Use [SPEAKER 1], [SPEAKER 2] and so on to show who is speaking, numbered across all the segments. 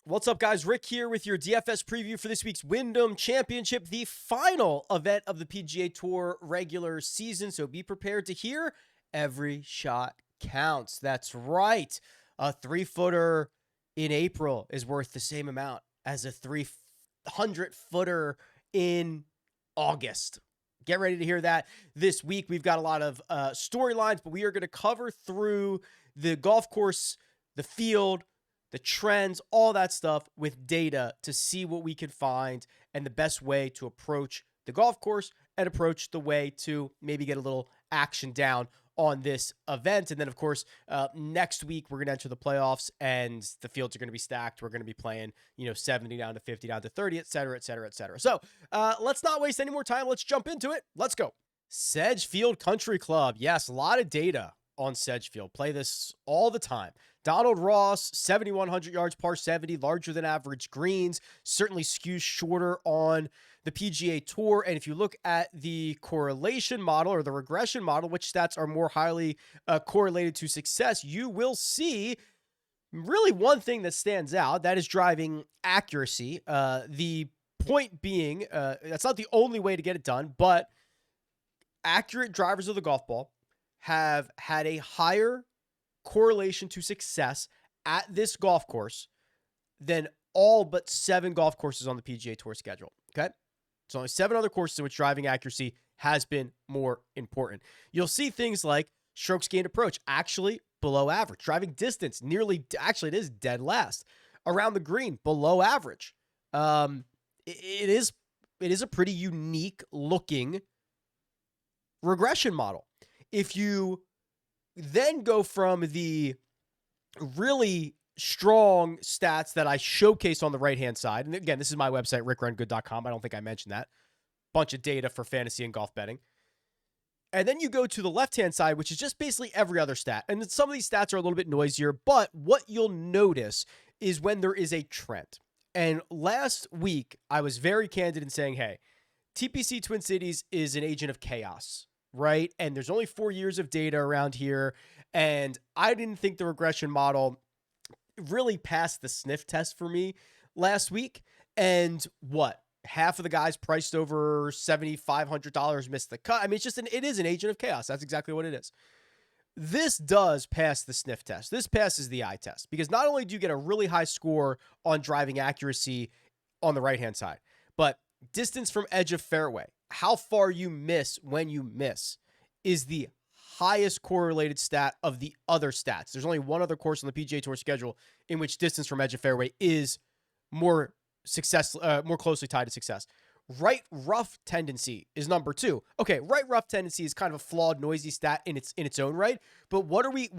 [SPEAKER 1] What's up, guys? Rick here with your DFS preview for this week's Wyndham Championship, the final event of the PGA Tour regular season. So be prepared to hear every shot counts. That's right. A 3-footer in April is worth the same amount as a 300-footer in August. Get ready to hear that this week. We've got a lot of storylines, but we are going to cover through the golf course, the field, the trends, all that stuff with data to see what we can find and the best way to approach the golf course and approach the way to maybe get a little action down on this event. And then, of course, next week, we're going to enter the playoffs and the fields are going to be stacked. We're going to be playing, 70 down to 50, down to 30, et cetera, et cetera, et cetera. So let's not waste any more time. Let's jump into it. Let's go. Sedgefield Country Club. Yes, a lot of data on Sedgefield. Play this all the time. Donald Ross, 7,100 yards, par 70, larger than average greens, certainly skews shorter on the PGA Tour. And if you look at the correlation model or the regression model, which stats are more highly correlated to success, you will see really one thing that stands out, that is driving accuracy. The point being, that's not the only way to get it done, but accurate drivers of the golf ball have had a higher correlation to success at this golf course than all but 7 golf courses on the PGA Tour schedule. Okay. So only 7 other courses in which driving accuracy has been more important. You'll see things like strokes gained approach, actually below average. Driving distance, actually it is dead last. Around the green, below average. It is a pretty unique looking regression model. If you then go from the really strong stats that I showcase on the right-hand side, and again, this is my website, RickRunGood.com. I don't think I mentioned that. Bunch of data for fantasy and golf betting. And then you go to the left-hand side, which is just basically every other stat. And some of these stats are a little bit noisier, but what you'll notice is when there is a trend. And last week, I was very candid in saying, hey, TPC Twin Cities is an agent of chaos, right? And there's only 4 years of data around here. And I didn't think the regression model really passed the sniff test for me last week. And half of the guys priced over $7,500 missed the cut. I mean, it is an agent of chaos. That's exactly what it is. This does pass the sniff test. This passes the eye test because not only do you get a really high score on driving accuracy on the right-hand side, but distance from edge of fairway, how far you miss when you miss, is the highest correlated stat of the other stats. There's only one other course on the PGA Tour schedule in which distance from edge of fairway is more closely tied to success. Right rough tendency is number 2. Okay, right rough tendency is kind of a flawed, noisy stat in its own right. But what are we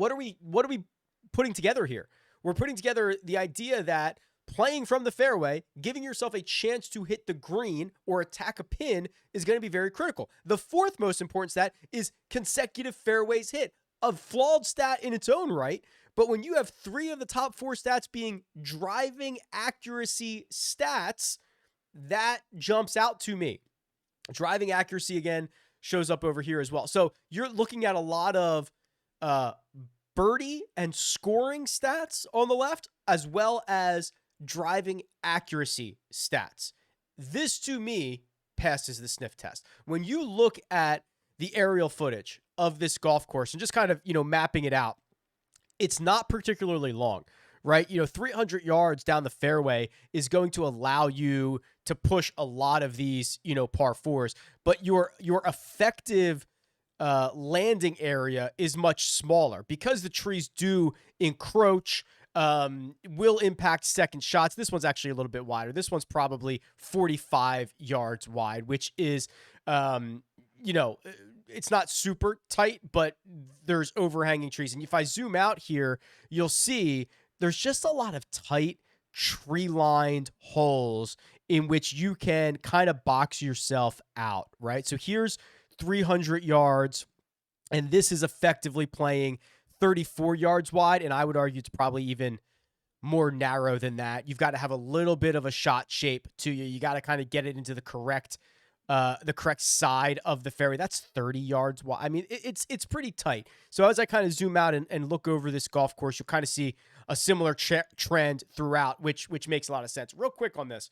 [SPEAKER 1] putting together here? We're putting together the idea that playing from the fairway, giving yourself a chance to hit the green or attack a pin is going to be very critical. The 4th most important stat is consecutive fairways hit, a flawed stat in its own right. But when you have 3 of the top 4 stats being driving accuracy stats, that jumps out to me. Driving accuracy, again, shows up over here as well. So you're looking at a lot of birdie and scoring stats on the left, as well as driving accuracy stats. This, to me, passes the sniff test. When you look at the aerial footage of this golf course and just kind of, mapping it out, it's not particularly long, right? 300 yards down the fairway is going to allow you to push a lot of these, par 4s, but your effective landing area is much smaller because the trees do encroach, will impact second shots. This one's actually a little bit wider. This one's probably 45 yards wide, which is, it's not super tight, but there's overhanging trees. And if I zoom out here, you'll see there's just a lot of tight tree-lined holes in which you can kind of box yourself out, right? So here's 300 yards, and this is effectively playing 34 yards wide, and I would argue it's probably even more narrow than that. You've got to have a little bit of a shot shape to you. You got to kind of get it into the correct side of the fairway. That's 30 yards wide. I mean, it's pretty tight. So as I kind of zoom out and look over this golf course, you'll kind of see a similar trend throughout, which makes a lot of sense. Real quick on this.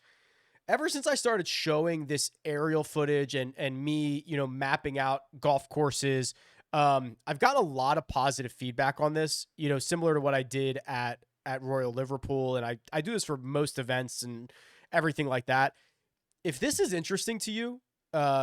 [SPEAKER 1] Ever since I started showing this aerial footage and me, mapping out golf courses, I've gotten a lot of positive feedback on this, similar to what I did at Royal Liverpool. And I do this for most events and everything like that. If this is interesting to you,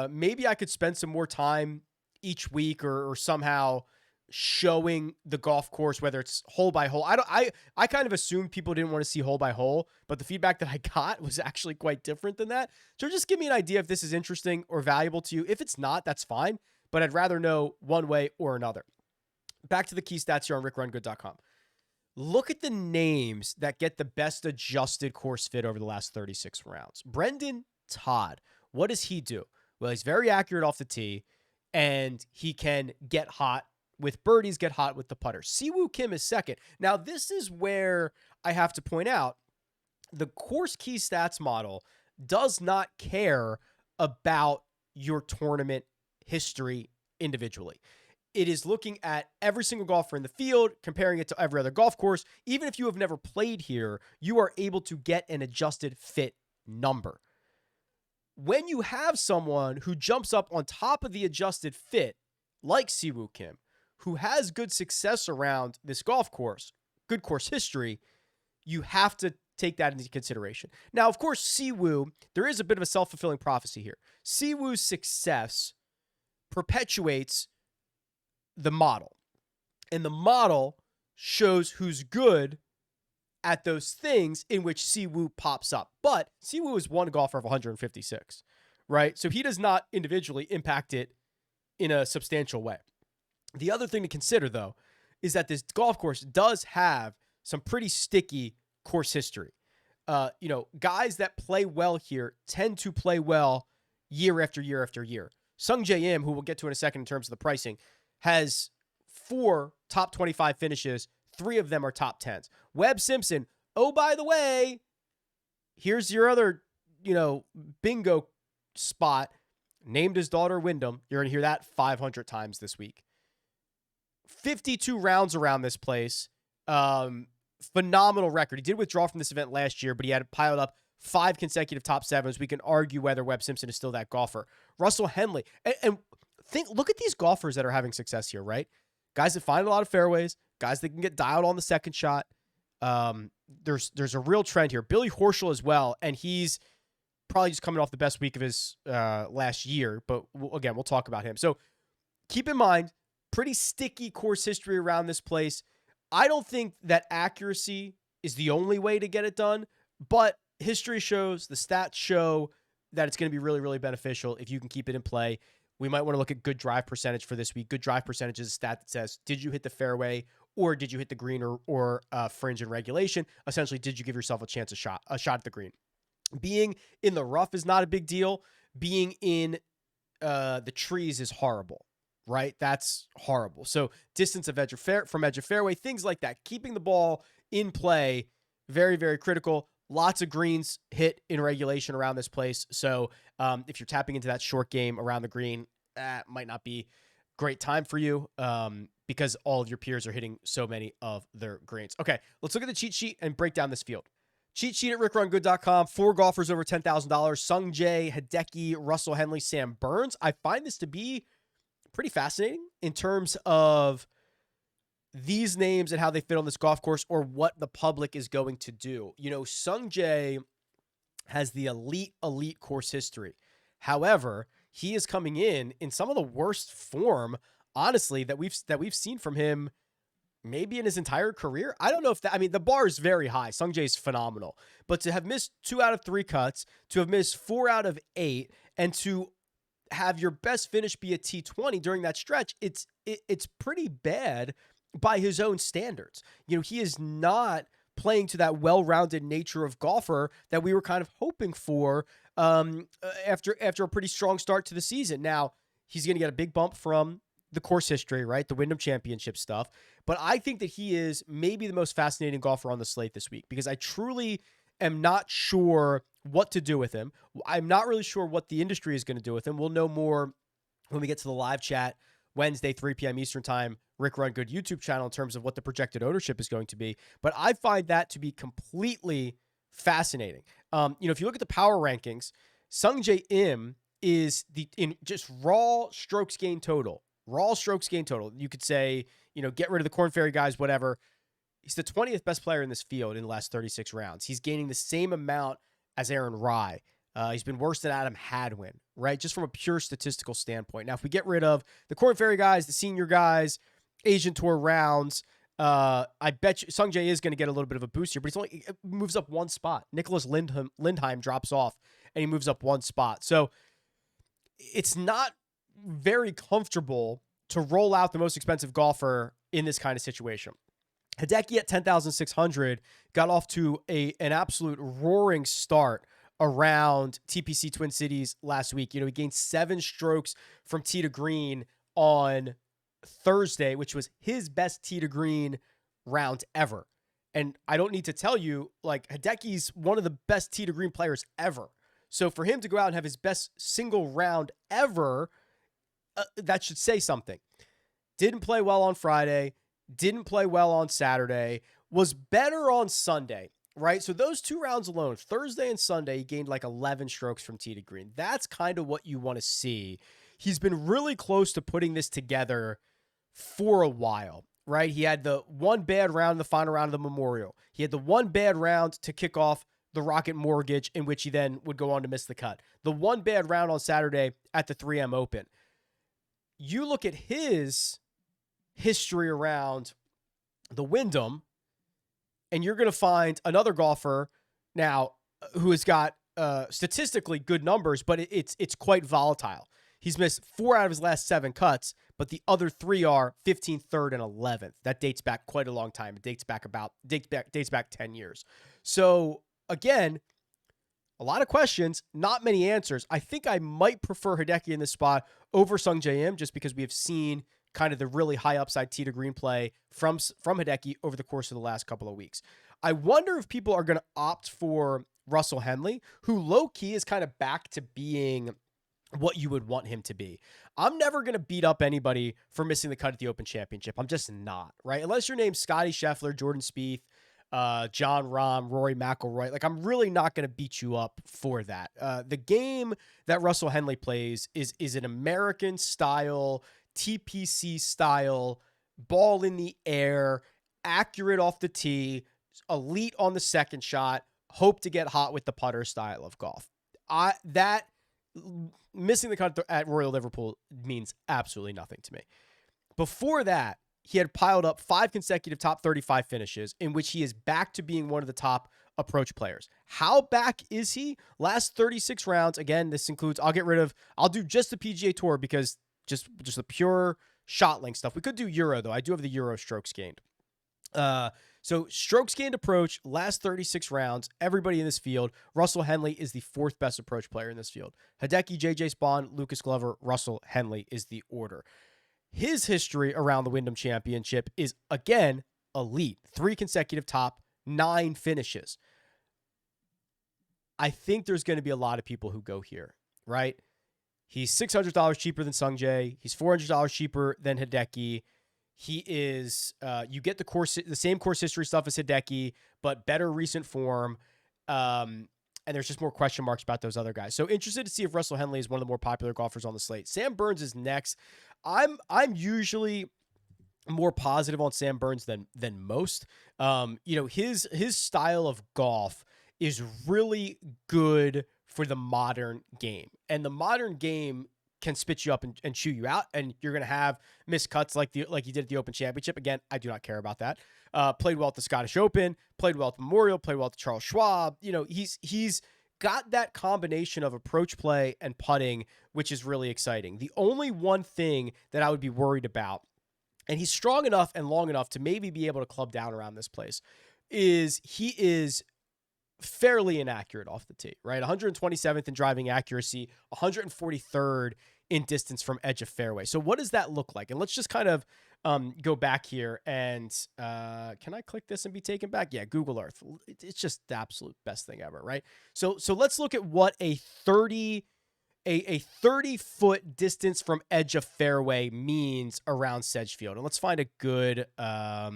[SPEAKER 1] maybe I could spend some more time each week or somehow showing the golf course, whether it's hole by hole. I kind of assumed people didn't want to see hole by hole, but the feedback that I got was actually quite different than that. So just give me an idea if this is interesting or valuable to you. If it's not, that's fine, but I'd rather know one way or another. Back to the key stats here on RickRunGood.com. Look at the names that get the best adjusted course fit over the last 36 rounds. Brendan Todd, what does he do? Well, he's very accurate off the tee, and he can get hot with birdies, get hot with the putter. Siwoo Kim is second. Now, this is where I have to point out the course key stats model does not care about your tournament history individually. It is looking at every single golfer in the field, comparing it to every other golf course. Even if you have never played here, you are able to get an adjusted fit number. When you have someone who jumps up on top of the adjusted fit, like Siwoo Kim, who has good success around this golf course, good course history, you have to take that into consideration. Now, of course, Siwoo, there is a bit of a self-fulfilling prophecy here. Siwoo's success perpetuates the model, and the model shows who's good at those things in which Siwoo pops up. But Siwoo is one golfer of 156, right? So he does not individually impact it in a substantial way. The other thing to consider, though, is that this golf course does have some pretty sticky course history. Guys that play well here tend to play well year after year after year. Sung Jae Im, who we'll get to in a second in terms of the pricing, has 4 top 25 finishes. 3 of them are top 10s. Webb Simpson, oh, by the way, here's your other, bingo spot. Named his daughter Wyndham. You're going to hear that 500 times this week. 52 rounds around this place. Phenomenal record. He did withdraw from this event last year, but he had piled up 5 consecutive top 7s. We can argue whether Webb Simpson is still that golfer. Russell Henley. And look at these golfers that are having success here, right? Guys that find a lot of fairways, guys that can get dialed on the second shot. There's a real trend here. Billy Horschel as well, and he's probably just coming off the best week of his last year, but we'll talk about him. So keep in mind, pretty sticky course history around this place. I don't think that accuracy is the only way to get it done, but history shows, the stats show that it's going to be really, really beneficial if you can keep it in play. We might want to look at good drive percentage for this week. Good drive percentage is a stat that says, did you hit the fairway or did you hit the green or fringe in regulation? Essentially, did you give yourself a shot at the green? Being in the rough is not a big deal. Being in the trees is horrible, right? That's horrible. So distance of from edge of fairway, things like that. Keeping the ball in play, very, very critical. Lots of greens hit in regulation around this place. So if you're tapping into that short game around the green, that might not be great time for you because all of your peers are hitting so many of their greens. Okay, let's look at the cheat sheet and break down this field. Cheat sheet at RickRunGood.com. 4 golfers over $10,000. Sung Jae, Hideki, Russell Henley, Sam Burns. I find this to be pretty fascinating in terms of these names and how they fit on this golf course or what the public is going to do. Sung Jae has the elite course history. However, he is coming in some of the worst form, honestly, that we've seen from him maybe in his entire career. I don't know if the bar is very high. Sung Jae is phenomenal, but to have missed 2 out of 3 cuts, to have missed 4 out of 8, and to have your best finish be a T20 during that stretch, it's pretty bad by his own standards. He is not playing to that well-rounded nature of golfer that we were kind of hoping for after a pretty strong start to the season. Now, he's going to get a big bump from the course history, right? The Wyndham Championship stuff. But I think that he is maybe the most fascinating golfer on the slate this week because I truly am not sure what to do with him. I'm not really sure what the industry is going to do with him. We'll know more when we get to the live chat Wednesday, 3 p.m. Eastern time, Rick Run Good YouTube channel in terms of what the projected ownership is going to be. But I find that to be completely fascinating. If you look at the power rankings, Sungjae Im is in just raw strokes gain total. You could say, get rid of the Corn Ferry guys, whatever. He's the 20th best player in this field in the last 36 rounds. He's gaining the same amount as Aaron Rye. He's been worse than Adam Hadwin, right? Just from a pure statistical standpoint. Now, if we get rid of the Corn Ferry guys, the senior guys, Asian Tour rounds, I bet you Sungjae is going to get a little bit of a boost here, but it moves up one spot. Nicholas Lindheim drops off, and he moves up one spot. So it's not very comfortable to roll out the most expensive golfer in this kind of situation. Hideki at 10,600 got off to an absolute roaring start around TPC Twin Cities last week. He gained 7 strokes from tee to green on Thursday, which was his best tee to green round ever. And I don't need to tell you, Hideki's one of the best tee to green players ever. So for him to go out and have his best single round ever, that should say something. Didn't play well on Friday. Didn't play well on Saturday, was better on Sunday, right? So those 2 rounds alone, Thursday and Sunday, he gained 11 strokes from tee to green. That's kind of what you want to see. He's been really close to putting this together for a while, right? He had the one bad round in the final round of the Memorial. He had the one bad round to kick off the Rocket Mortgage, in which he then would go on to miss the cut. The one bad round on Saturday at the 3M Open. You look at his history around the Wyndham, and you're going to find another golfer now who has got statistically good numbers, but it's quite volatile. He's missed 4 out of his last 7 cuts, but the other 3 are 15th, 3rd, and 11th. That dates back quite a long time. It dates back 10 years. So again, a lot of questions, not many answers. I think I might prefer Hideki in this spot over Sungjae Im, just because we have seen kind of the really high upside tee to green play from Hideki over the course of the last couple of weeks. I wonder if people are going to opt for Russell Henley, who low-key is kind of back to being what you would want him to be. I'm never going to beat up anybody for missing the cut at the Open Championship. I'm just not, right? Unless your name's Scotty Scheffler, Jordan Spieth, John Rahm, Rory McIlroy. I'm really not going to beat you up for that. The game that Russell Henley plays is an American style, TPC style, ball in the air, accurate off the tee, elite on the second shot, hope to get hot with the putter style of golf. That missing the cut at Royal Liverpool means absolutely nothing to me. Before that, he had piled up 5 consecutive top 35 finishes in which he is back to being one of the top approach players. How back is he? Last 36 rounds. Again, this includes, I'll do just the PGA Tour because just the pure shot link stuff. We could do Euro though. I do have the Euro strokes gained. So strokes gained approach, last 36 rounds, everybody in this field. Russell Henley is the 4th best approach player in this field. Hideki, JJ Spawn, Lucas Glover, Russell Henley is the order. His history around the Wyndham Championship is, again, elite. 3 consecutive top, 9 finishes. I think there's going to be a lot of people who go here, right? He's $600 cheaper than Sungjae. He's $400 cheaper than Hideki. He is, you get the same course history stuff as Hideki, but better recent form. And there's just more question marks about those other guys. So interested to see if Russell Henley is one of the more popular golfers on the slate. Sam Burns is next. I'm usually more positive on Sam Burns than most. His style of golf is really good for the modern game. And the modern game can spit you up and chew you out, and you're going to have missed cuts like you did at the Open Championship. Again, I do not care about that. Played well at the Scottish Open, played well at the Memorial, played well at the Charles Schwab. He's got that combination of approach play and putting, which is really exciting. The only one thing that I would be worried about, and he's strong enough and long enough to maybe be able to club down around this place, is he is fairly inaccurate off the tee, right? 127th in driving accuracy, 143rd in distance from edge of fairway. So what does that look like? And let's just kind of go back here and can I click this and be taken back? Yeah, Google Earth. It's just the absolute best thing ever, right? So let's look at what a a 30-foot distance from edge of fairway means around Sedgefield. And let's find a good, I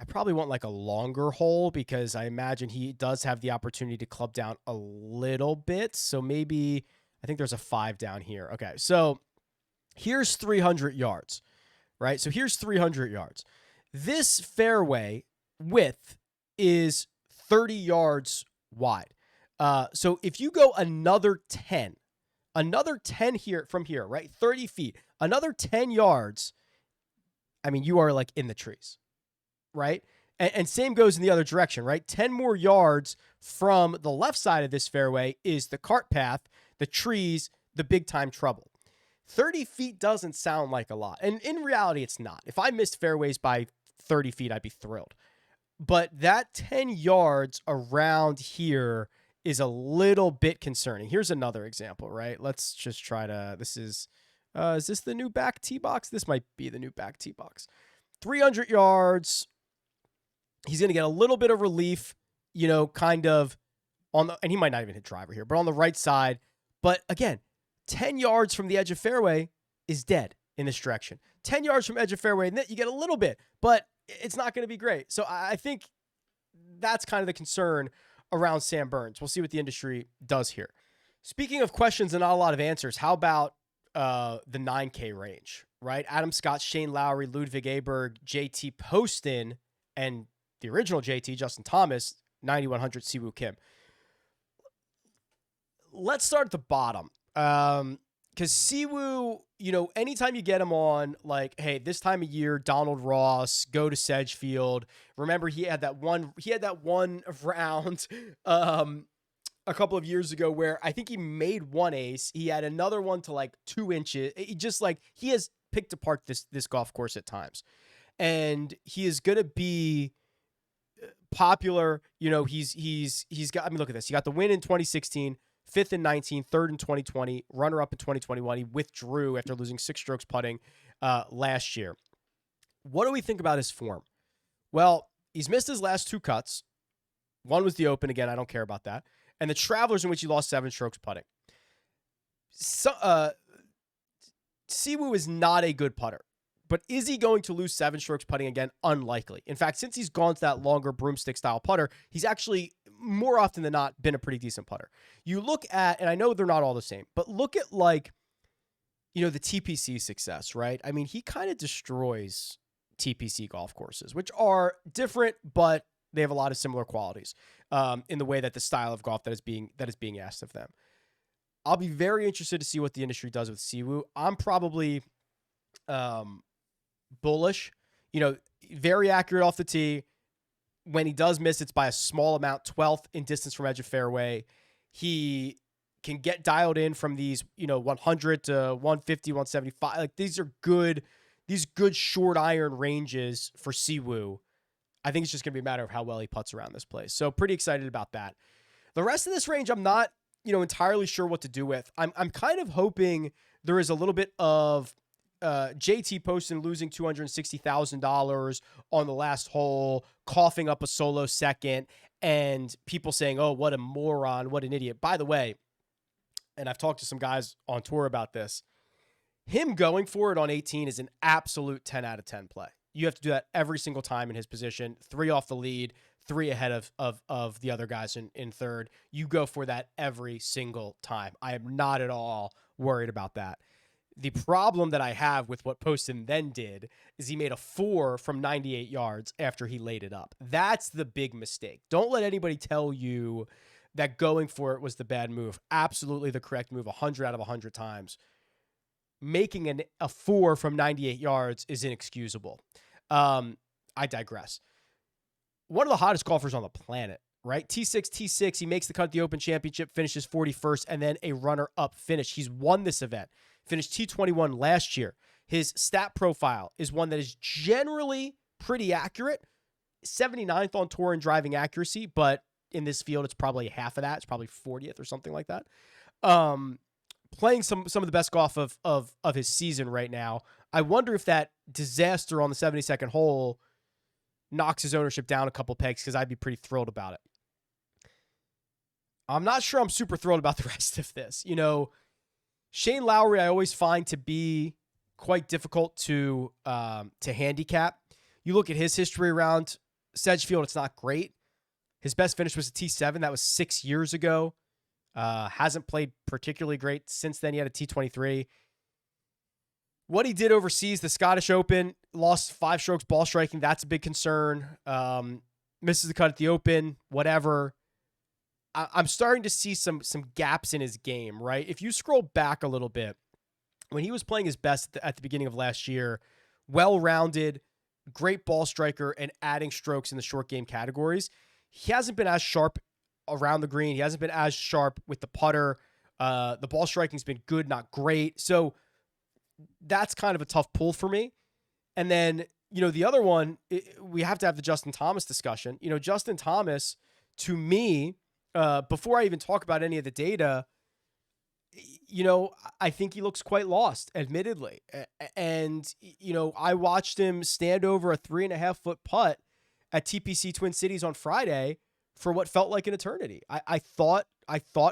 [SPEAKER 1] probably want like a longer hole because I imagine he does have the opportunity to club down a little bit. So maybe, I think there's a 5 down here. Okay, so here's 300 yards, right? So here's 300 yards. This fairway width is 30 yards wide. So if you go another 10 here from here, right? 30 feet, another 10 yards. I mean, you are like in the trees, right? And same goes in the other direction, right? 10 more yards from the left side of this fairway is the cart path, the trees, the big time trouble. 30 feet doesn't sound like a lot. And in reality, it's not. If I missed fairways by 30 feet, I'd be thrilled. But that 10 yards around here is a little bit concerning. Here's another example, right? Let's just try to, is this the new back tee box? This might be the new back tee box. 300 yards. He's going to get a little bit of relief, kind of on the, and he might not even hit driver here, but on the right side. But again, 10 yards from the edge of fairway is dead in this direction. 10 yards from edge of fairway, and then you get a little bit, but it's not going to be great. So I think that's kind of the concern around Sam Burns. We'll see what the industry does here. Speaking of questions and not a lot of answers, how about the 9K range, right? Adam Scott, Shane Lowry, Ludwig Aberg, JT Poston, and the original JT, Justin Thomas, 9,100 Siwoo Kim. Let's start at the bottom. Because Siwoo, anytime you get him on, like, hey, this time of year, Donald Ross, go to Sedgefield. Remember, he had that one round a couple of years ago where I think he made one ace. He had another one to like 2 inches. He has picked apart this golf course at times. And he is going to be popular. He's got, I mean, look at this. He got the win in 2016. 5th in 19, 3rd in 2020, runner-up in 2021. He withdrew after losing 6 strokes putting last year. What do we think about his form? Well, he's missed his last 2 cuts. One was the Open. Again, I don't care about that. And the Travelers, in which he lost 7 strokes putting. Siwoo is not a good putter. But is he going to lose 7 strokes putting again? Unlikely. In fact, since he's gone to that longer broomstick style putter, he's actually more often than not been a pretty decent putter. You look at, and I know they're not all the same, but look at the TPC success, right? I mean, he kind of destroys TPC golf courses, which are different, but they have a lot of similar qualities in the way that the style of golf that is being asked of them. I'll be very interested to see what the industry does with Siwoo. I'm probably bullish, very accurate off the tee. When he does miss, it's by a small amount, 12th in distance from edge of fairway. He can get dialed in from these, 100 to 150, 175. Like these good short iron ranges for Siwoo. I think it's just going to be a matter of how well he putts around this place. So pretty excited about that. The rest of this range, I'm not, entirely sure what to do with. I'm kind of hoping there is a little bit of JT Poston losing $260,000 on the last hole, coughing up a solo second, and people saying, oh, what a moron, what an idiot. By the way, and I've talked to some guys on tour about this, him going for it on 18 is an absolute 10 out of 10 play. You have to do that every single time in his position, 3 off the lead, 3 ahead of the other guys in third. You go for that every single time. I am not at all worried about that. The problem that I have with what Poston then did is he made a 4 from 98 yards after he laid it up. That's the big mistake. Don't let anybody tell you that going for it was the bad move. Absolutely the correct move 100 out of 100 times. Making a 4 from 98 yards is inexcusable. I digress. One of the hottest golfers on the planet, right? T6, he makes the cut at the Open Championship, finishes 41st, and then a runner-up finish. He's won this event. Finished T21 last year. His stat profile is one that is generally pretty accurate. 79th on tour in driving accuracy, but in this field, it's probably half of that. It's probably 40th or something like that. Playing some of the best golf of his season right now. I wonder if that disaster on the 72nd hole knocks his ownership down a couple pegs, because I'd be pretty thrilled about it. I'm not sure I'm super thrilled about the rest of this. Shane Lowry, I always find to be quite difficult to handicap. You look at his history around Sedgefield, it's not great. His best finish was a T7. That was 6 years ago. Hasn't played particularly great since then. He had a T23. What he did overseas, the Scottish Open, lost 5 strokes ball striking. That's a big concern. Misses the cut at the Open, whatever. I'm starting to see some gaps in his game, right? If you scroll back a little bit, when he was playing his best at the beginning of last year, well-rounded, great ball striker, and adding strokes in the short game categories, he hasn't been as sharp around the green. He hasn't been as sharp with the putter. The ball striking's been good, not great. So that's kind of a tough pull for me. And then, the other one, we have to have the Justin Thomas discussion. Justin Thomas, to me, before I even talk about any of the data, I think he looks quite lost, admittedly. And, I watched him stand over a 3.5-foot putt at TPC Twin Cities on Friday for what felt like an eternity. I thought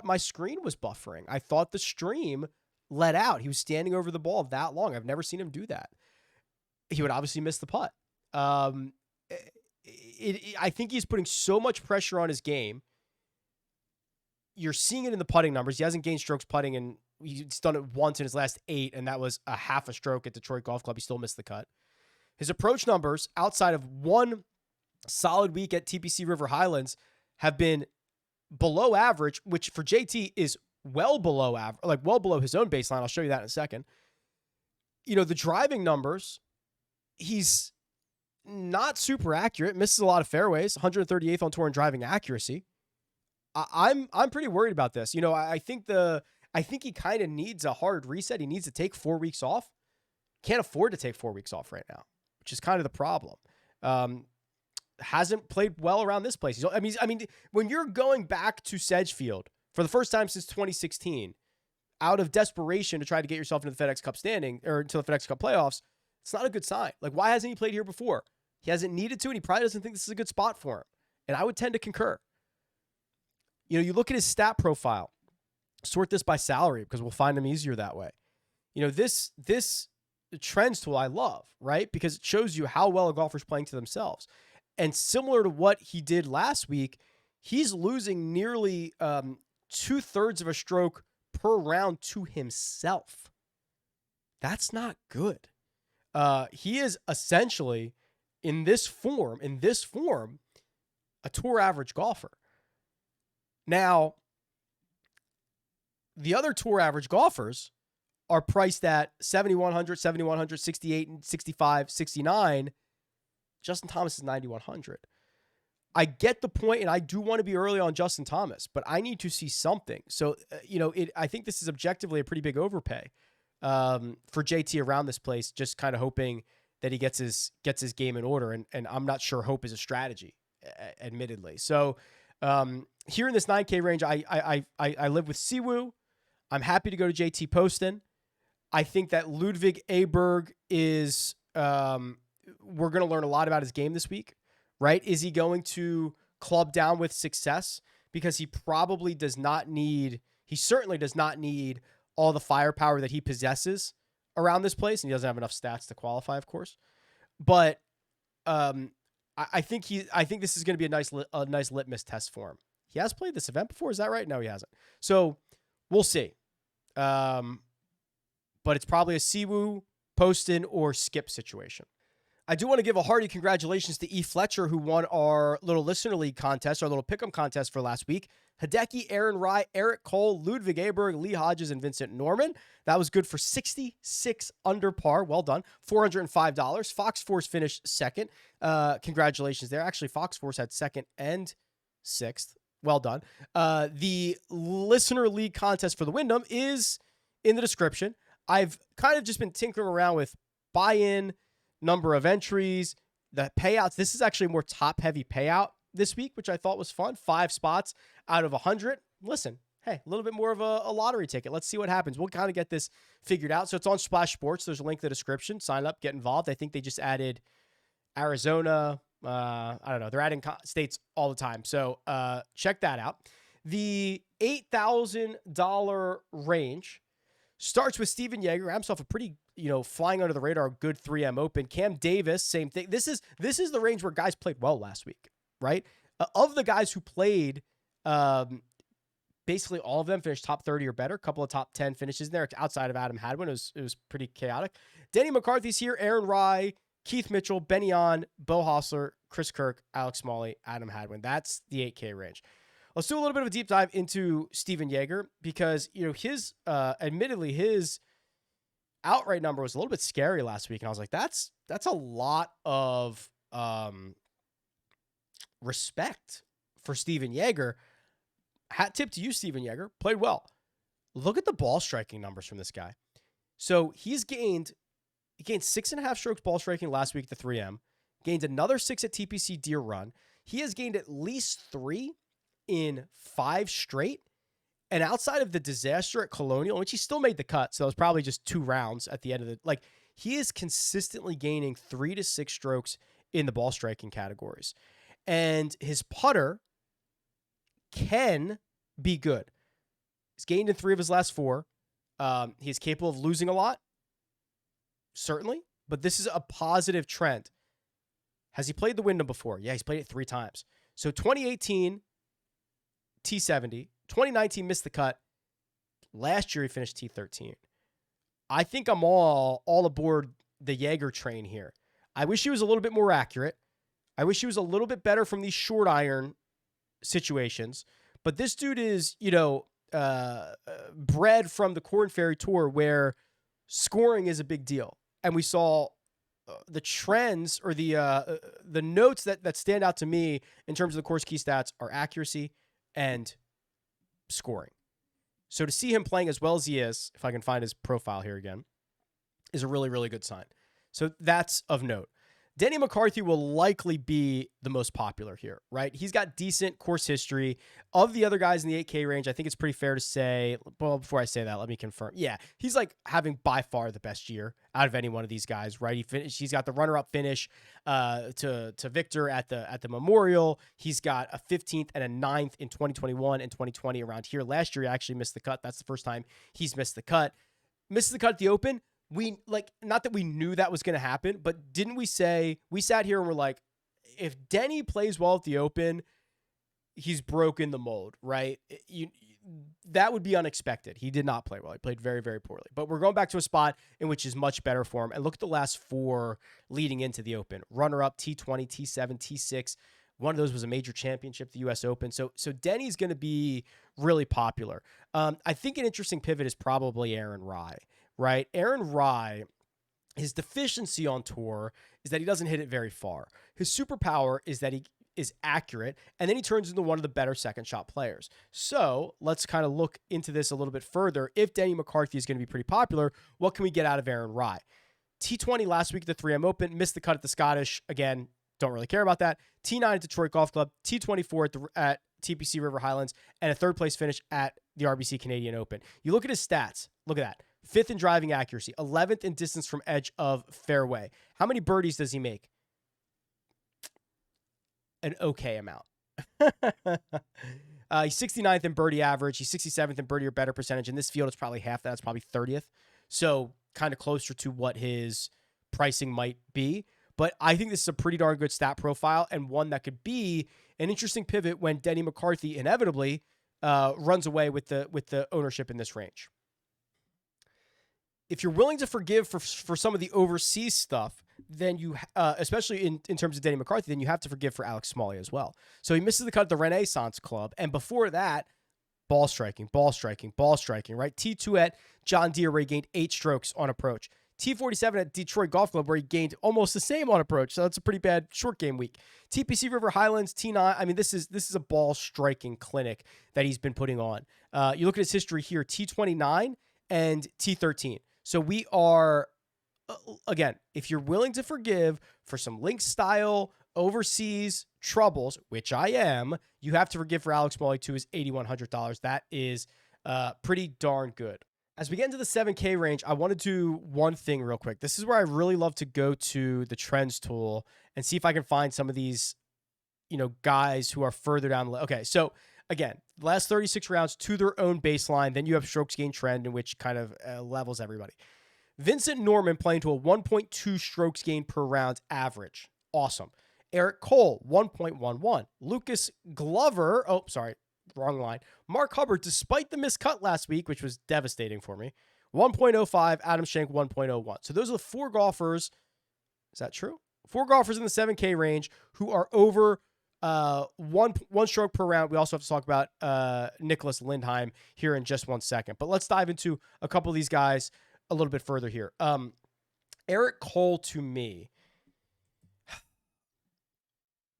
[SPEAKER 1] my screen was buffering. I thought the stream let out. He was standing over the ball that long. I've never seen him do that. He would obviously miss the putt. I think he's putting so much pressure on his game. You're seeing it in the putting numbers. He hasn't gained strokes putting, and he's done it once in his last 8, and that was a half a stroke at Detroit Golf Club. He still missed the cut. His approach numbers, outside of one solid week at TPC River Highlands, have been below average, which for JT is well below average, like well below his own baseline. I'll show you that in a second. The driving numbers, he's not super accurate, misses a lot of fairways, 138th on tour in driving accuracy. I'm pretty worried about this. I think he kind of needs a hard reset. He needs to take 4 weeks off. Can't afford to take 4 weeks off right now, which is kind of the problem. Hasn't played well around this place. I mean, when you're going back to Sedgefield for the first time since 2016, out of desperation to try to get yourself into the FedEx Cup standing or into the FedEx Cup playoffs, it's not a good sign. Like, why hasn't he played here before? He hasn't needed to, and he probably doesn't think this is a good spot for him. And I would tend to concur. You look at his stat profile, sort this by salary because we'll find him easier that way. This trends tool I love, right? Because it shows you how well a golfer's playing to themselves. And similar to what he did last week, he's losing nearly 2/3 of a stroke per round to himself. That's not good. He is essentially, in this form, a tour average golfer. Now, the other tour average golfers are priced at 7,100, 7,100, 68, 65, 69. Justin Thomas is 9,100. I get the point, and I do want to be early on Justin Thomas, but I need to see something. So, I think this is objectively a pretty big overpay for JT around this place, just kind of hoping that he gets his game in order, and I'm not sure hope is a strategy, admittedly. So, here in this 9K range, I live with Siwoo. I'm happy to go to JT Poston. I think that Ludwig Aberg is, we're going to learn a lot about his game this week, right? Is he going to club down with success? Because he probably does not need, he certainly does not need all the firepower that he possesses around this place. And he doesn't have enough stats to qualify, of course. But, I think this is going to be a nice litmus test for him. He has played this event before. Is that right? No, he hasn't. So we'll see. But it's probably a Siwoo, Poston, or Skip situation. I do want to give a hearty congratulations to E. Fletcher, who won our little listener league contest, our little pick'em contest for last week. Hideki, Aaron Rye, Eric Cole, Ludwig Aberg, Lee Hodges, and Vincent Norman. That was good for 66 under par. Well done. $405. Fox Force finished second. Congratulations there. Actually, Fox Force had second and sixth. Well done. The listener league contest for the Wyndham is in the description. I've kind of just been tinkering around with buy-in, number of entries, the payouts. This is actually a more top-heavy payout this week, which I thought was fun. 5 spots out of 100. Listen, hey, a little bit more of a lottery ticket. Let's see what happens. We'll kind of get this figured out. So it's on Splash Sports. There's a link in the description. Sign up, get involved. I think they just added Arizona. I don't know. They're adding states all the time. So check that out. The $8,000 range Starts with Steven Yeager, had himself a pretty, flying under the radar, good 3M open. Cam Davis, same thing. This is the range where guys played well last week, right? Of the guys who played, basically all of them finished top 30 or better. A couple of top 10 finishes in there outside of Adam Hadwin. It was pretty chaotic. Denny McCarthy's here, Aaron Rye, Keith Mitchell, Benny On, Bo Hostler, Chris Kirk, Alex Smalley, Adam Hadwin. That's the 8K range. Let's do a little bit of a deep dive into Steven Yeager because, his, admittedly, his outright number was a little bit scary last week. And I was like, that's a lot of respect for Steven Yeager. Hat tip to you, Steven Yeager. Played well. Look at the ball striking numbers from this guy. So he gained 6.5 strokes ball striking last week at the 3M. Gained another 6 at TPC Deer Run. He has gained at least 3 in 5 straight. And outside of the disaster at Colonial, which he still made the cut, so it was probably just 2 rounds at the end of the, he is consistently gaining 3 to 6 strokes in the ball striking categories. And his putter can be good. He's gained in 3 of his last 4. He's capable of losing a lot, certainly, but this is a positive trend. Has he played the Wyndham before? Yeah, he's played it 3 times. So 2018, T70. 2019, missed the cut. Last year, he finished T13. I think I'm all aboard the Yeager train here. I wish he was a little bit more accurate. I wish he was a little bit better from these short iron situations. But this dude is, bred from the Corn Ferry Tour where scoring is a big deal. And we saw the trends or the notes that stand out to me in terms of the course key stats are accuracy and scoring. So to see him playing as well as he is, if I can find his profile here again, is a really, really good sign. So that's of note. Denny McCarthy will likely be the most popular here, right? He's got decent course history. Of the other guys in the 8K range, I think it's pretty fair to say, well, before I say that, let me confirm. Yeah, he's having by far the best year out of any one of these guys, right? He's got the runner-up finish to Victor at the Memorial. He's got a 15th and a 9th in 2021 and 2020 around here. Last year, he actually missed the cut. That's the first time he's missed the cut. Misses the cut at the Open. We not that we knew that was going to happen, but didn't we say, we sat here and we're like, if Denny plays well at the Open, he's broken the mold, right? That would be unexpected. He did not play well. He played very, very poorly. But we're going back to a spot in which is much better for him. And look at the last 4 leading into the Open. Runner-up, T20, T7, T6. One of those was a major championship, the U.S. Open. So Denny's going to be really popular. I think an interesting pivot is probably Aaron Rye. Right? Aaron Rye, his deficiency on tour is that he doesn't hit it very far. His superpower is that he is accurate, and then he turns into one of the better second shot players. So let's kind of look into this a little bit further. If Denny McCarthy is going to be pretty popular, what can we get out of Aaron Rye? T20 last week at the 3M Open, missed the cut at the Scottish. Again, don't really care about that. T9 at Detroit Golf Club, T24 at TPC River Highlands, and a 3rd place finish at the RBC Canadian Open. You look at his stats. Look at that. 5th in driving accuracy, 11th in distance from edge of fairway. How many birdies does he make? An okay amount. He's 69th in birdie average. He's 67th in birdie or better percentage. In this field, it's probably half that. It's probably 30th. So kind of closer to what his pricing might be. But I think this is a pretty darn good stat profile and one that could be an interesting pivot when Denny McCarthy inevitably runs away with the ownership in this range. If you're willing to forgive for some of the overseas stuff, then you, especially in terms of Denny McCarthy, then you have to forgive for Alex Smalley as well. So he misses the cut at the Renaissance Club. And before that, ball striking, right? T2 at John Deere, where he gained 8 strokes on approach. T47 at Detroit Golf Club, where he gained almost the same on approach. So that's a pretty bad short game week. TPC River Highlands, T9. I mean, this is a ball striking clinic that he's been putting on. You look at his history here, T29 and T13. So we are, again, if you're willing to forgive for some link style overseas troubles, which I am, you have to forgive for Alex Smalley to his $8,100. That is pretty darn good. As we get into the 7K range, I want to do one thing real quick. This is where I really love to go to the trends tool and see if I can find some of these, guys who are further down the list. Okay, so again, last 36 rounds to their own baseline. Then you have strokes gain trend, in which kind of levels everybody. Vincent Norman playing to a 1.2 strokes gain per round average. Awesome. Eric Cole, 1.11. Lucas Glover, oh, sorry, wrong line. Mark Hubbard, despite the missed cut last week, which was devastating for me, 1.05. Adam Schenk, 1.01. So those are the 4 golfers. Is that true? 4 golfers in the 7K range who are over one stroke per round. We also have to talk about Nicholas Lindheim here in just one second. But let's dive into a couple of these guys a little bit further here. Eric Cole, to me,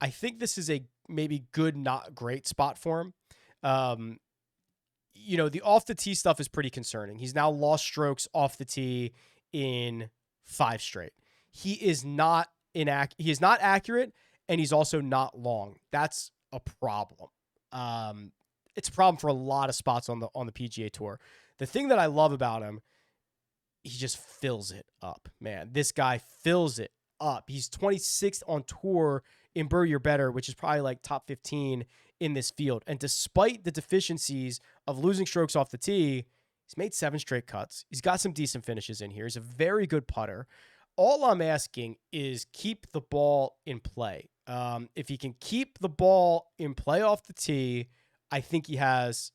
[SPEAKER 1] I think this is a maybe good, not great spot for him. The off the tee stuff is pretty concerning. He's now lost strokes off the tee in 5 straight. He is not accurate, and he's also not long. That's a problem. It's a problem for a lot of spots on the PGA Tour. The thing that I love about him, he just fills it up, man. This guy fills it up. He's 26th on tour in birdie or better, which is probably like top 15 in this field. And despite the deficiencies of losing strokes off the tee, he's made 7 straight cuts. He's got some decent finishes in here. He's a very good putter. All I'm asking is keep the ball in play. If he can keep the ball in play off the tee, I think he has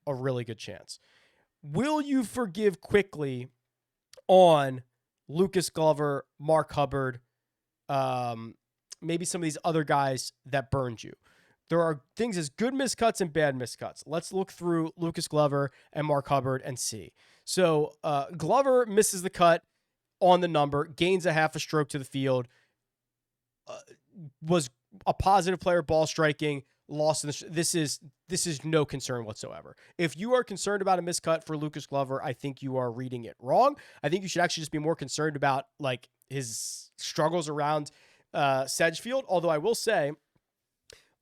[SPEAKER 1] a really good chance. Will you forgive quickly on Lucas Glover, Mark Hubbard, maybe some of these other guys that burned you? There are things as good miscuts and bad miscuts. Let's look through Lucas Glover and Mark Hubbard and see. So Glover misses the cut on the number, gains a half a stroke to the field, was a positive player, ball striking, lost in the this is no concern whatsoever. If you are concerned about a miscut for Lucas Glover, I think you are reading it wrong. I think you should actually just be more concerned about like his struggles around Sedgefield. Although I will say,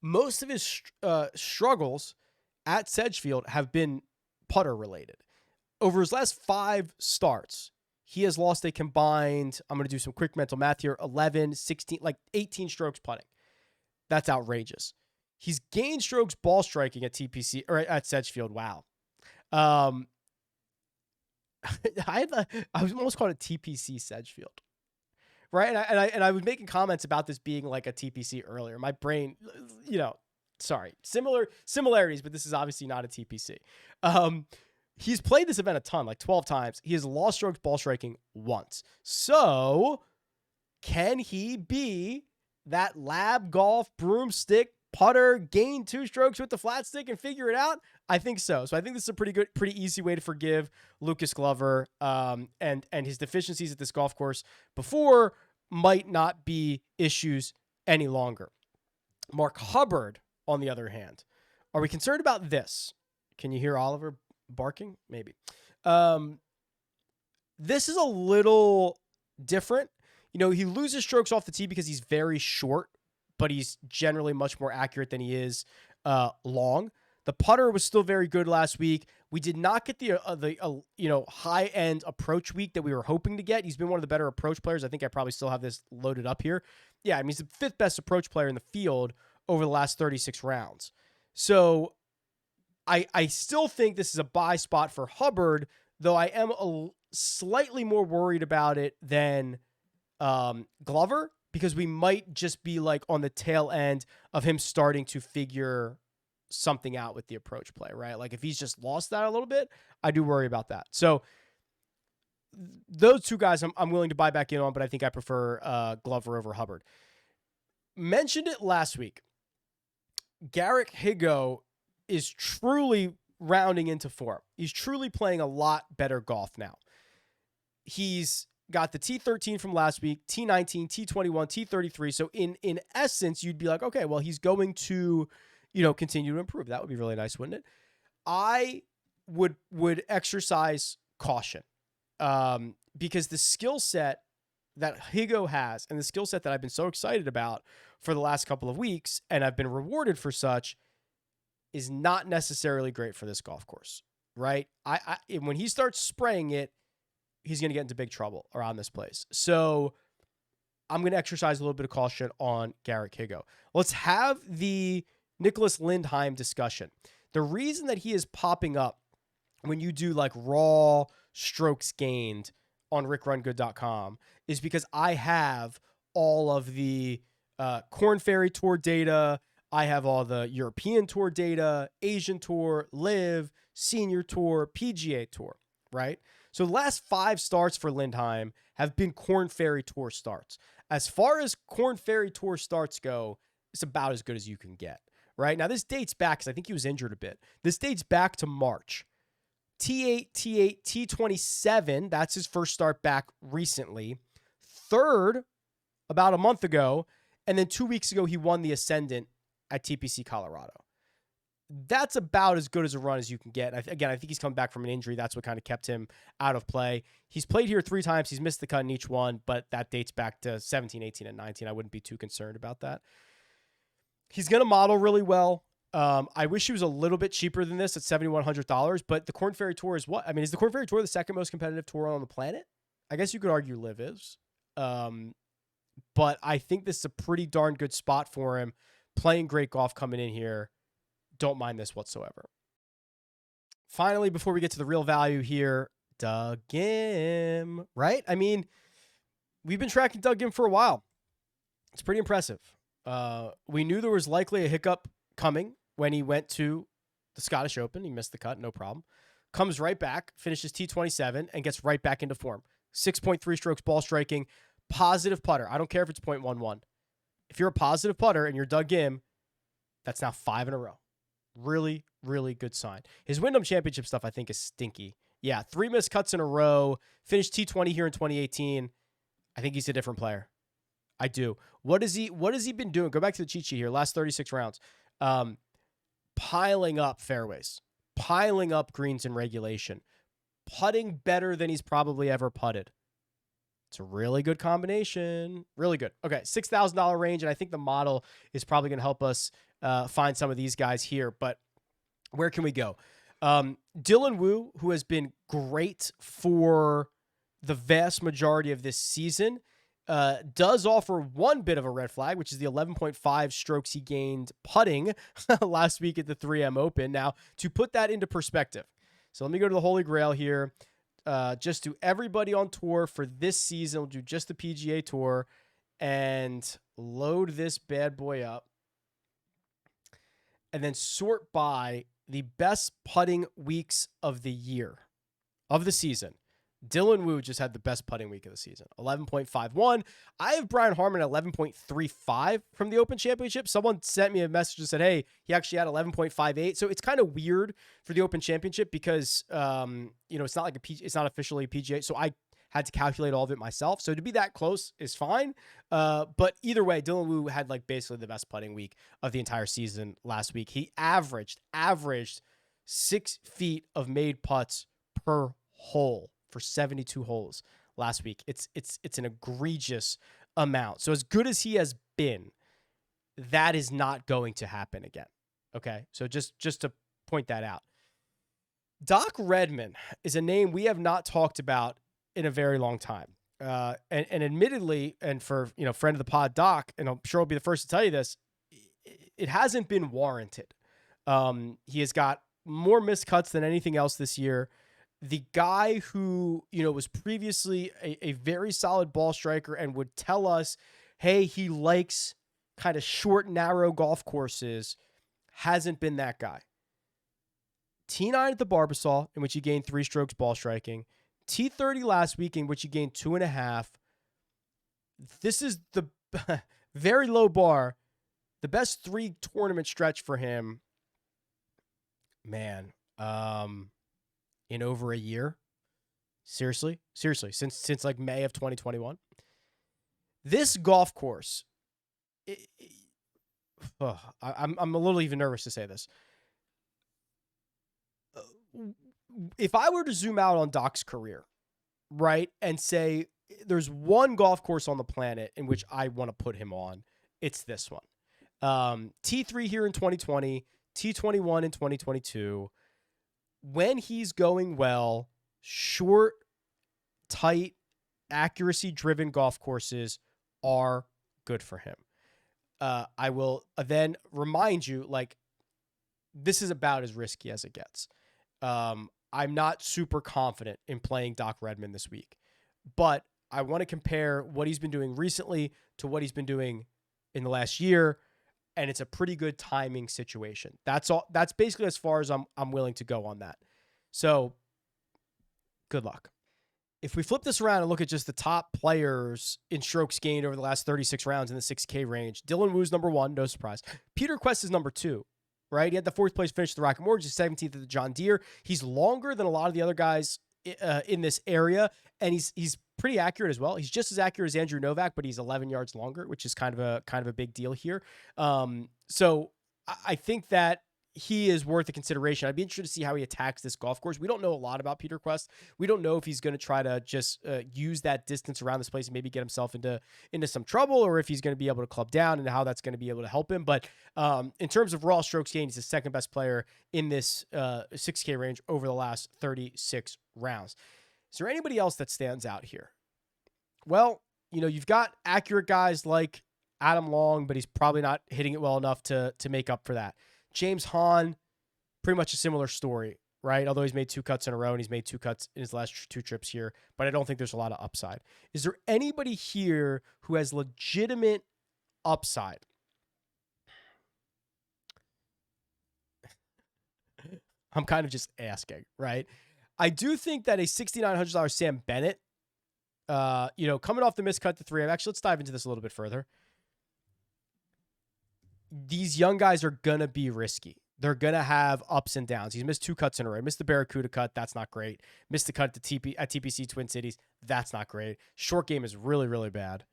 [SPEAKER 1] most of his struggles at Sedgefield have been putter related. Over his last 5 starts, he has lost a combined, I'm going to do some quick mental math here, 11, 16, like 18 strokes putting. That's outrageous. He's gained strokes ball striking at TPC or at Sedgefield. Wow. I was almost called a TPC Sedgefield, right? And I was making comments about this being like a TPC earlier. My brain, sorry, similarities, but this is obviously not a TPC. He's played this event a ton, like 12 times. He has lost strokes ball striking once. So can he be that lab golf broomstick putter, gain 2 strokes with the flat stick and figure it out? I think so. So I think this is a pretty easy way to forgive Lucas Glover, and his deficiencies at this golf course before might not be issues any longer. Mark Hubbard, on the other hand, are we concerned about this? Can you hear Oliver barking? Maybe. This is a little different. He loses strokes off the tee because he's very short, but he's generally much more accurate than he is long. The putter was still very good last week. We did not get the high-end approach week that we were hoping to get. He's been one of the better approach players. I think I probably still have this loaded up here. Yeah, I mean, he's the 5th best approach player in the field over the last 36 rounds. So I still think this is a buy spot for Hubbard, though I am slightly more worried about it than Glover, because we might just be like on the tail end of him starting to figure something out with the approach play, right? Like if he's just lost that a little bit, I do worry about that. So those 2 guys I'm willing to buy back in on, but I think I prefer Glover over Hubbard. Mentioned it last week. Garrick Higgo is truly rounding into form. He's truly playing a lot better golf now. He's got the T13 from last week, T19, T21, T33. So in essence, you'd be like, okay, well, he's going to, continue to improve. That would be really nice, wouldn't it? I would exercise caution, because the skill set that Higgo has and the skill set that I've been so excited about for the last couple of weeks, and I've been rewarded for such, is not necessarily great for this golf course, right? When he starts spraying it, he's going to get into big trouble around this place. So I'm going to exercise a little bit of caution on Garrick Higgo. Let's have the Nicholas Lindheim discussion. The reason that he is popping up when you do like raw strokes gained on RickRunGood.com is because I have all of the Corn Ferry Tour data. I have all the European Tour data, Asian Tour, Live, Senior Tour, PGA Tour, right? So the last 5 starts for Lindheim have been Corn Ferry Tour starts. As far as Corn Ferry Tour starts go, it's about as good as you can get, right? Now, this dates back, because I think he was injured a bit. This dates back to March. T8, T8, T27, that's his first start back recently. Third, about a month ago. And then 2 weeks ago, he won the Ascendant at TPC Colorado. That's about as good as a run as you can get. Again, I think he's come back from an injury. That's what kind of kept him out of play. He's played here 3 times. He's missed the cut in each one, but that dates back to 17, 18, and 19. I wouldn't be too concerned about that. He's going to model really well. I wish he was a little bit cheaper than this at $7,100, but the Corn Ferry Tour is what? I mean, is the Corn Ferry Tour the second most competitive tour on the planet? I guess you could argue Live is. But I think this is a pretty darn good spot for him. Playing great golf coming in here. Don't mind this whatsoever. Finally, before we get to the real value here, Doug Gim, right? I mean, we've been tracking Doug Gim for a while. It's pretty impressive. We knew there was likely a hiccup coming when he went to the Scottish Open. He missed the cut, no problem. Comes right back, finishes T27, and gets right back into form. 6.3 strokes ball striking, positive putter. I don't care if it's 0.11. If you're a positive putter and you're Doug Gim, that's now 5 in a row. Really, really good sign. His Wyndham Championship stuff, I think, is stinky. Yeah, 3 missed cuts in a row. Finished T20 here in 2018. I think he's a different player. I do. What has he been doing? Go back to the cheat sheet here. Last 36 rounds. Piling up fairways. Piling up greens in regulation. Putting better than he's probably ever putted. It's a really good combination. Really good. Okay, $6,000 range, and I think the model is probably going to help us find some of these guys here. But where can we go? Dylan Wu, who has been great for the vast majority of this season, does offer one bit of a red flag, which is the 11.5 strokes he gained putting last week at the 3M Open. Now, to put that into perspective, so let me go to the Holy Grail here. Just do everybody on tour for this season. We'll do just the PGA Tour and load this bad boy up. And then sort by the best putting weeks of the year, of the season. Dylan Wu just had the best putting week of the season, 11.51. I have Brian Harman at 11.35 from the Open Championship. Someone sent me a message and said, hey, he actually had 11.58. So it's kind of weird for the Open Championship because, it's not like it's not officially a PGA. So I had to calculate all of it myself. So to be that close is fine. But either way, Dylan Wu had like basically the best putting week of the entire season last week. He averaged 6 feet of made putts per hole for 72 holes last week. It's an egregious amount. So as good as he has been, that is not going to happen again. Okay. So just to point that out. Doc Redman is a name we have not talked about in a very long time. And admittedly, and for, friend of the pod, Doc, and I'm sure he'll be the first to tell you this, it hasn't been warranted. He has got more missed cuts than anything else this year. The guy who, was previously a very solid ball striker and would tell us, hey, he likes kind of short, narrow golf courses, hasn't been that guy. T9 at the Barbasol, in which he gained 3 strokes ball striking. T30 last week, in which he gained 2.5. This is the very low bar. The best 3 tournament stretch for him. Man, in over a year. Seriously, since like May of 2021. This golf course, I'm a little even nervous to say this. If I were to zoom out on Doc's career, right, and say there's one golf course on the planet in which I want to put him on, it's this one. T3 here in 2020, T21 in 2022. When he's going well, short, tight, accuracy-driven golf courses are good for him. I will then remind you, like, this is about as risky as it gets. I'm not super confident in playing Doc Redman this week, but I want to compare what he's been doing recently to what he's been doing in the last year, and it's a pretty good timing situation. That's all. That's basically as far as I'm willing to go on that. So, good luck. If we flip this around and look at just the top players in strokes gained over the last 36 rounds in the 6K range, Dylan Wu's number 1, no surprise. Peter Quest is number 2, right? He had the 4th place finish at the Rocket Mortgage, 17th at the John Deere. He's longer than a lot of the other guys in this area, and he's pretty accurate as well. He's just as accurate as Andrew Novak, but he's 11 yards longer, which is kind of a big deal here. So I think that he is worth a consideration. I'd be interested to see how he attacks this golf course. We don't know a lot about Peter Quest. We don't know if he's going to try to just use that distance around this place and maybe get himself into some trouble, or if he's going to be able to club down and how that's going to be able to help him. But in terms of raw strokes gained, he's the second best player in this 6K range over the last 36 rounds. Is there anybody else that stands out here? Well, you've got accurate guys like Adam Long, but he's probably not hitting it well enough to make up for that. James Hahn, pretty much a similar story, right? Although he's made 2 cuts in a row and he's made 2 cuts in his last 2 trips here, but I don't think there's a lot of upside. Is there anybody here who has legitimate upside? I'm kind of just asking, right? I do think that a $6,900 Sam Bennett, coming off the missed cut to 3, let's dive into this a little bit further. These young guys are going to be risky. They're going to have ups and downs. He's missed 2 cuts in a row. He missed the Barracuda cut. That's not great. Missed the cut at TPC Twin Cities. That's not great. Short game is really, really bad.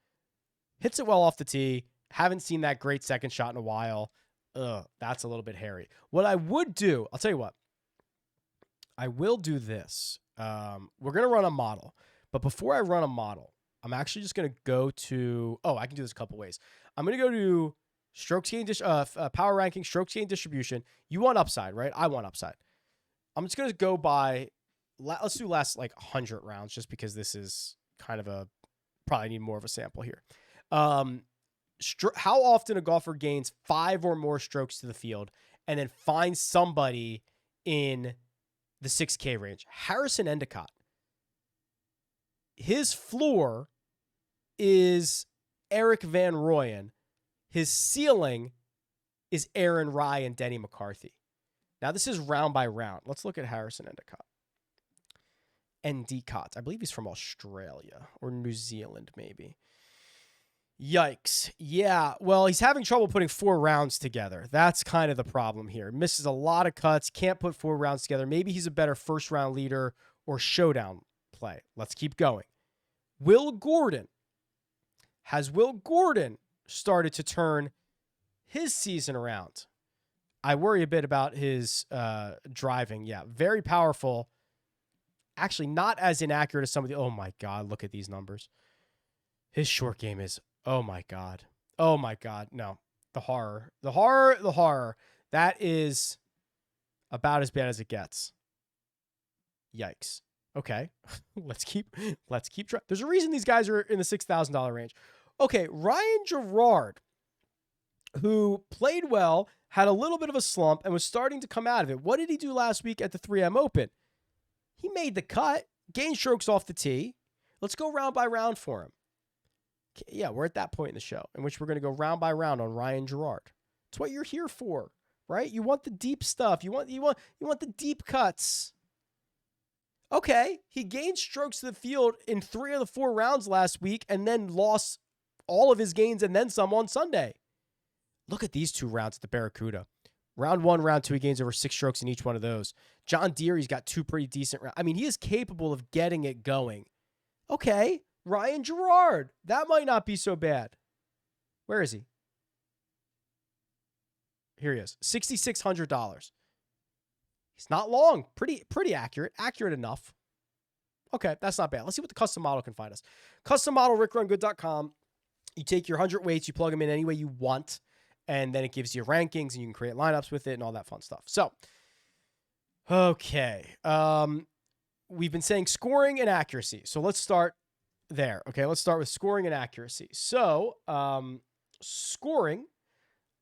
[SPEAKER 1] Hits it well off the tee. Haven't seen that great second shot in a while. That's a little bit hairy. What I would do, I'll tell you what. I will do this. We're going to run a model. But before I run a model, I'm actually just going to go to, I can do this a couple ways. I'm going to go to strokes gain, power ranking, strokes gain distribution. You want upside, right? I want upside. I'm just going to go by, let's do last 100 rounds just because this is kind of probably need more of a sample here. How often a golfer gains 5 or more strokes to the field and then finds somebody in the 6K range. Harrison Endicott. His floor is Eric Van Rooyen. His ceiling is Aaron Rye and Denny McCarthy. Now, this is round by round. Let's look at Harrison Endicott. Endicott. I believe he's from Australia or New Zealand, maybe. Yikes. Yeah, well, he's having trouble putting 4 rounds together. That's kind of the problem here. Misses a lot of cuts, can't put 4 rounds together. Maybe he's a better first-round leader or showdown play. Let's keep going. Will Gordon. Has Will Gordon started to turn his season around? I worry a bit about his driving. Yeah, very powerful. Actually, not as inaccurate as some of the... Oh, my God, look at these numbers. His short game is... Oh, my God. Oh, my God. No. The horror. The horror. The horror. That is about as bad as it gets. Yikes. Okay. Let's keep trying. There's a reason these guys are in the $6,000 range. Okay. Ryan Gerard, who played well, had a little bit of a slump, and was starting to come out of it. What did he do last week at the 3M Open? He made the cut, gained strokes off the tee. Let's go round by round for him. Yeah, we're at that point in the show in which we're going to go round by round on Ryan Gerard. It's what you're here for, right? You want the deep stuff. You want the deep cuts. Okay, he gained strokes to the field in 3 of the 4 rounds last week and then lost all of his gains and then some on Sunday. Look at these 2 rounds at the Barracuda. Round 1, round 2, he gains over 6 strokes in each one of those. John Deere, he's got 2 pretty decent rounds. I mean, he is capable of getting it going. Okay, Ryan Gerard. That might not be so bad. Where is he? Here he is. $6,600. He's not long. Pretty accurate. Accurate enough. Okay, that's not bad. Let's see what the custom model can find us. Custom model, RickRunGood.com. You take your 100 weights, you plug them in any way you want, and then it gives you rankings, and you can create lineups with it and all that fun stuff. So, okay. We've been saying scoring and accuracy. So let's start there. Okay, let's start with scoring and accuracy. So, scoring,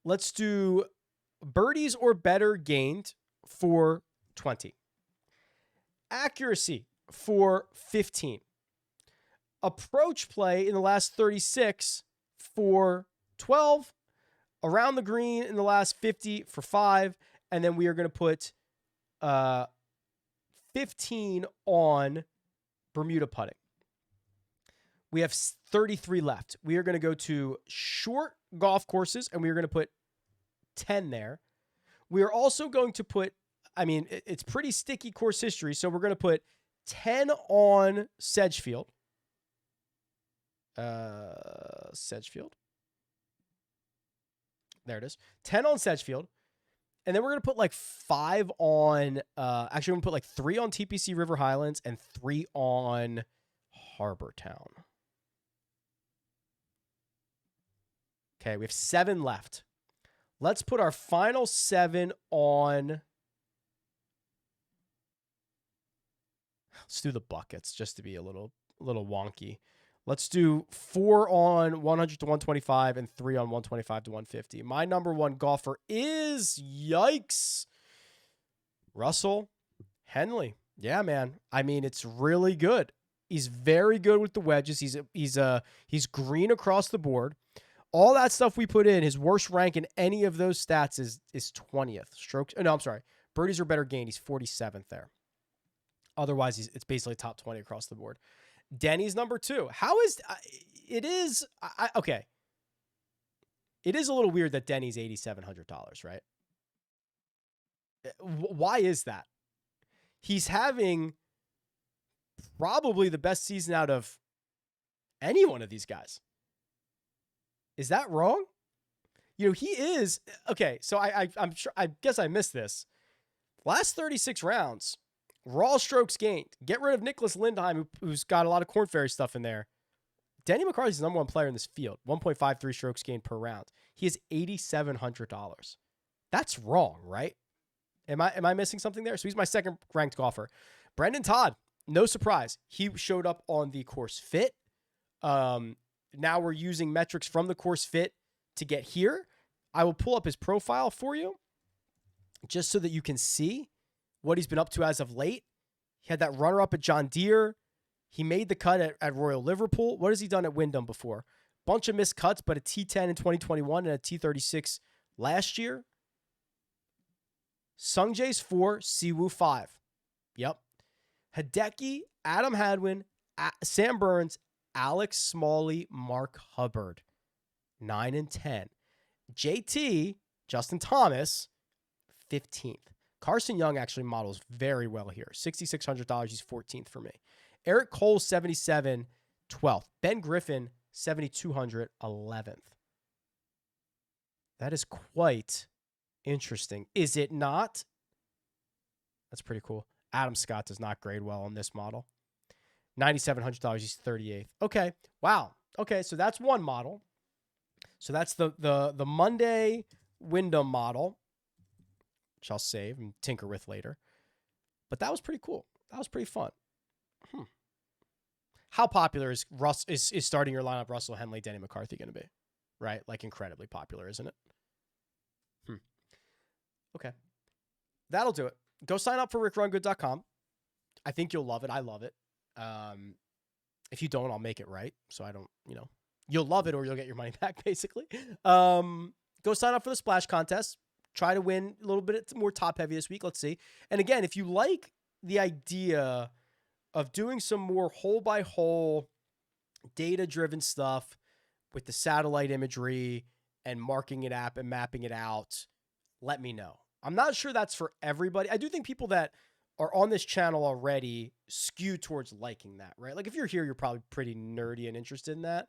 [SPEAKER 1] let's do Birdies or better gained for 20. Accuracy for 15. Approach play in the last 36 for 12. Around the green in the last 50 for 5. And then we are going to put 15 on Bermuda putting. We have 33 left. We are going to go to short golf courses, and we are going to put 10 there. We are also going to put, it's pretty sticky course history, so we're going to put 10 on Sedgefield. Sedgefield. There it is. 10 on Sedgefield. And then we're going to put like 5 on, actually, we're going to put like 3 on TPC River Highlands and 3 on Harbor Town. Okay, we have 7 left. Let's put our final 7 on. Let's do the buckets just to be a little wonky. Let's do 4 on 100 to 125 and 3 on 125 to 150. My number 1 golfer is, yikes, Russell Henley. Yeah, man. It's really good. He's very good with the wedges. He's green across the board. All that stuff we put in, his worst rank in any of those stats is 20th. Strokes. No, I'm sorry. Birdies are better gained. He's 47th there. Otherwise, it's basically top 20 across the board. Denny's number 2. How is it is okay. It is a little weird that Denny's $8,700, right? Why is that? He's having probably the best season out of any one of these guys. Is that wrong? He is okay. So I'm sure. I guess I missed this. Last 36 rounds. Raw strokes gained. Get rid of Nicholas Lindheim, who's got a lot of Corn Ferry stuff in there. Denny McCarthy's the number 1 player in this field. 1.53 strokes gained per round. He is $8,700. That's wrong, right? Am I missing something there? So he's my second ranked golfer. Brendan Todd, no surprise. He showed up on the course fit. Now we're using metrics from the course fit to get here. I will pull up his profile for you just so that you can see what he's been up to as of late. He had that runner-up at John Deere. He made the cut at Royal Liverpool. What has he done at Wyndham before? Bunch of missed cuts, but a T10 in 2021 and a T36 last year. Sungjae's 4, Siwoo 5. Yep. Hideki, Adam Hadwin, Sam Burns, Alex Smalley, Mark Hubbard. 9 and 10. JT, Justin Thomas, 15th. Carson Young actually models very well here. $6,600. He's 14th for me. Eric Cole, 77, 12th. Ben Griffin, 7,200, 11th. That is quite interesting. Is it not? That's pretty cool. Adam Scott does not grade well on this model. $9,700. He's 38th. Okay. Wow. Okay. So that's one model. So that's the Monday Wyndham model, which I'll save and tinker with later. But that was pretty cool. That was pretty fun. How popular is starting your lineup Russell Henley, Denny McCarthy going to be? Right? Like incredibly popular, isn't it? Okay. That'll do it. Go sign up for RickRunGood.com. I think you'll love it. I love it. If you don't, I'll make it right. So I don't, you'll love it or you'll get your money back, basically. Go sign up for the splash contest. Try to win a little bit more top heavy this week. Let's see. And again, if you like the idea of doing some more hole by hole data driven stuff with the satellite imagery and marking it up and mapping it out, let me know. I'm not sure that's for everybody. I do think people that are on this channel already skew towards liking that, right? Like if you're here, you're probably pretty nerdy and interested in that.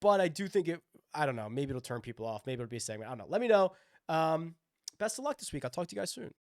[SPEAKER 1] But I do think I don't know, maybe it'll turn people off. Maybe it'll be a segment. I don't know. Let me know. Best of luck this week. I'll talk to you guys soon.